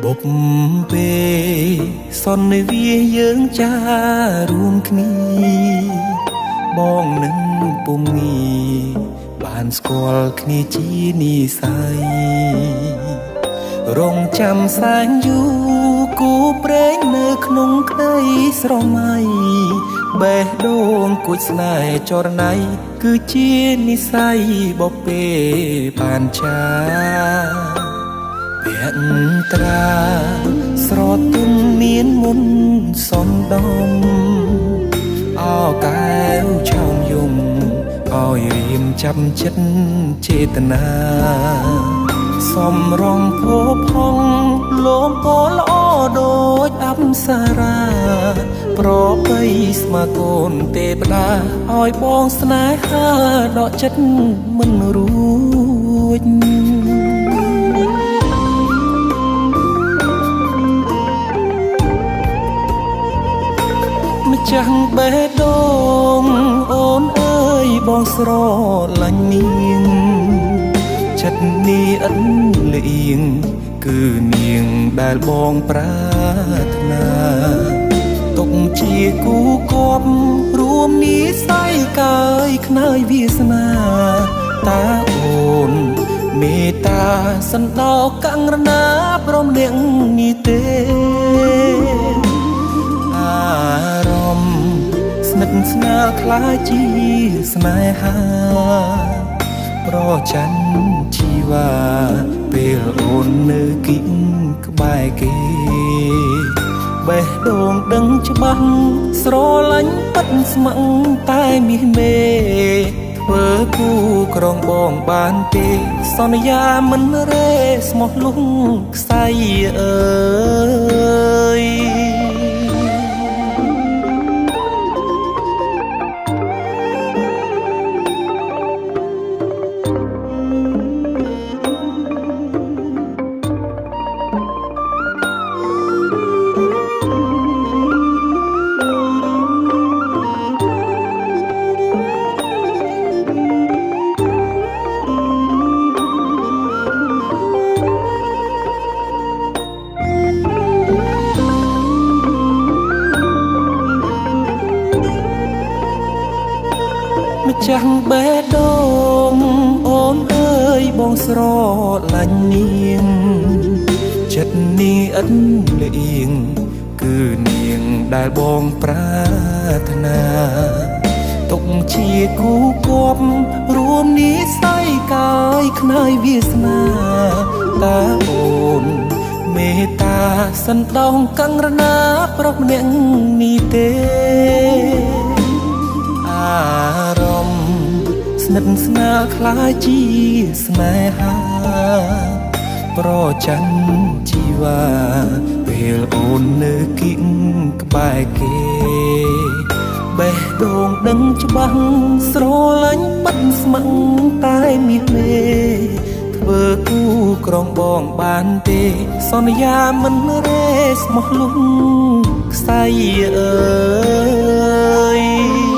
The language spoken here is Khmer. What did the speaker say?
បុព្វេសន្វាយើងចារួមគ្នាបងនឹងពុំងីបានស្គាល់គ្នាជានិស័យរងចាំសែងយូរគូព្រេងនៅក្នុងក្តីស្រមៃបេះដូងគួចស្នេហ៍ចរណៃគឺជានិស័យបពេបានចាភក្ត្រាស្រទន់មានមុនសំដំអោកែវឆោមយំឲ្យរៀមចាប់ចិត្តចេតនាសំរងភោផង់លោមពោល្អដូចអប្សរាប្របីស្មាកូនទេវតាឲ្យបងស្នេហាដកចិត្តមិនរួចម្ចាស់បេះដូងអូនអើយបងស្រឡាញ់នាងចិត្តនេះឥតលៀងគឺនាងដែលបងប្រាថ្នាទុកជាគូគប់រួមនិស័យកាយខ្នើយវាសនាតាអូនមេត្តាសន្តោកករណាព្រមនាងនេះទេអារម្មណ៍ស្និទ្ធស្នាលខ្លាចជាស្នេហាប្រច័ណ្ឌជីវ៉ាពេលអូននៅគិតក្បែរគេបេះដូងដឹងច្បាស់ស្រឡាញ់ពិតស្មឹងតែមាសមេធ្វើគូក្រុងបងបានទេសន្យាមិនរេស្មោះលុងខ្សែអើយម្ចាស់បេះដូងអូនអើយបងស្រឡាញ់នាងចិត្តនេះឥតលៀងគឺនាងដែលបងប្រាថ្នាទុកជាគូគប់រួមនិស័យកាយខ្នើយវាសនាតាអូនមេត្តាសន្តោងកង្រណាប្រុសម្នាក់នេះទេអារម្មណ៍ស្និទ្ធស្នាលខ្លាចជាស្នេហាប្រច័ណ្ឌជីវ៉ាពេលអូននៅគិតក្បែរគេបេះដូងដឹងច្បាស់ស្រឡាញ់ពិតស្មឹងតែមាសមេធ្វើគូក្រុងបងបានទេសន្យាមិនរេស្មោះលុងខ្សែអើយ